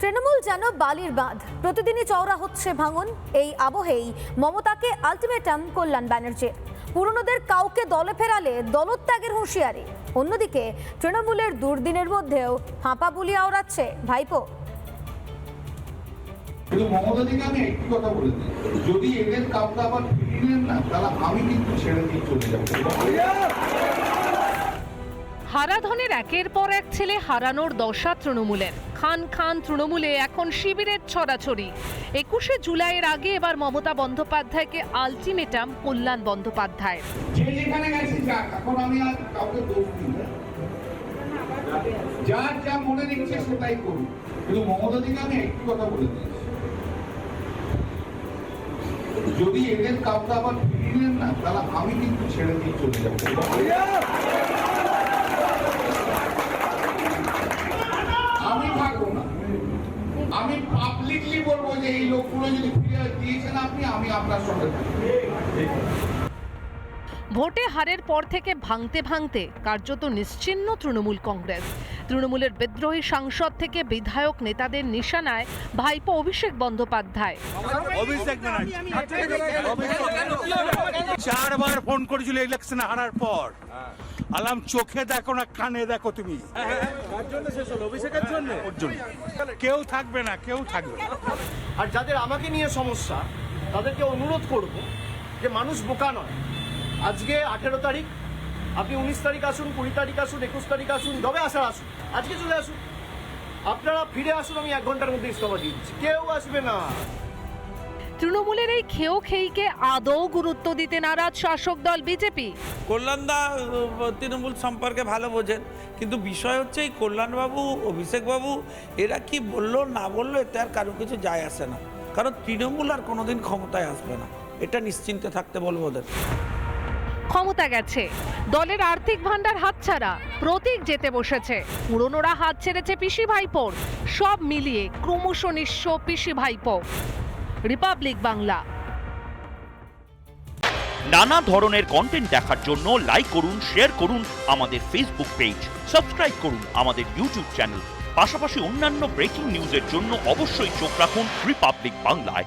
তৃণমূল যেন বালির বাঁধ, প্রতিদিনই চওড়া হচ্ছে ভাঙন। এই আবহেই মমতাকে আলটিমেটাম কল্যাণ ব্যানার্জির। পুরনোদের কাউকে দলে ফেরালে দলত্যাগের হুঁশিয়ারি। অন্যদিকে তৃণমূলের দুর্দিনের মধ্যেও ফাঁপা বুলি আওড়াচ্ছে ভাইপো। কিন্তু মমতাদিকে আমি একটি কথা বলে দিই, যদি এদের কাউকে আবার ফিরিয়ে নেন না, তাহলে আমি কিন্তু ছেড়ে দিয়ে চলে যাবো। হারাধনের একের পর এক ছেলে হারানোর দশা তৃণমূলের। খান খান তৃণমূলে এখন শিবিরের ছড়াছড়ি। 21শে জুলাইয়ের আগে এবার মমতা বন্দ্যোপাধ্যায়কে আলটিমেটাম কল্যাণ বন্দ্যোপাধ্যায়। যে যেখানে গেছে যাক, এখন আমি আর কাউকে দোষ দিই না, যার যা মনে নিচ্ছে সেটাই করুন। কিন্তু মমতাদিকে আমি একটি কথা বলে দিই, যদি এদের কাউকে আবার ফিরিয়ে নেন না, তাহলে আমি কিন্তু ছেড়ে দিয়ে চলে যাবো। আমি থাকবো না, আমি পাবলিকলি বলবো যে এই লোকগুলো যদি ফিরে দিয়েছেন আপনি, আমি আপনার সঙ্গে থাকবো। ভোটে হারের পর থেকে ভাঙতে ভাঙতে কার্যত নিশ্চিহ্ন তৃণমূল কংগ্রেস। তৃণমূলের বিদ্রোহী সাংসদ থেকে বিধায়ক নেতাদের নিশানায় ভাইপো অভিষেক বন্দ্যোপাধ্যায়। চারবার ফোন করেছিল ইলেকশন হারার পর, আলাম চোখে দেখো না কানে দেখো তুমি। অভিষেকের জন্য কেউ থাকবে না, কেউ থাকবে না। আর যাদের আমাকে নিয়ে সমস্যা তাদেরকে অনুরোধ করব যে মানুষ বোকা নয়। আজকে 18 তারিখ, আপনি 19 তারিখ আসুন, 20 তারিখ আসুন, 21 তারিখ আসুন, যবে আসার আসুন, আজকে চলে আসুন। আপনারা ফিরে আসুন, আমি 1 ঘন্টার মধ্যে ইস্তফা দিয়ে দিচ্ছি, কেউ আসবে না। তৃণমূলের এই খেও খেইকে আদৌ গুরুত্ব দিতে নারাজ শাসক দল বিজেপি। কল্যাণদা তৃণমূল সম্পর্কে ভালো বোঝেন, কিন্তু বিষয় হচ্ছে এই কল্যাণবাবু, অভিষেকবাবু এরা কি বললো না বললো এতে আর কারো কিছু যায় আসে না, কারণ তৃণমূল আর কোনোদিন ক্ষমতায় আসবে না, এটা নিশ্চিন্তে থাকতে বলবো ওদের। ক্ষমতা গেছে, দলের আর্থিক ভান্ডার হাতছাড়া, প্রতীক যেতে বসেছে, পুরনোরা হাত ছেড়েছে পিসি ভাইপোর। সব মিলিয়ে ক্রমশ নিঃস্ব পিসি ভাইপো। রিপাবলিক বাংলা। নানা ধরনের কন্টেন্ট দেখার জন্য লাইক করুন, শেয়ার করুন আমাদের ফেসবুক পেজ, সাবস্ক্রাইব করুন আমাদের ইউটিউব চ্যানেল। পাশাপাশি অন্যান্য ব্রেকিং নিউজের জন্য অবশ্যই চোখ রাখুন রিপাবলিক বাংলায়।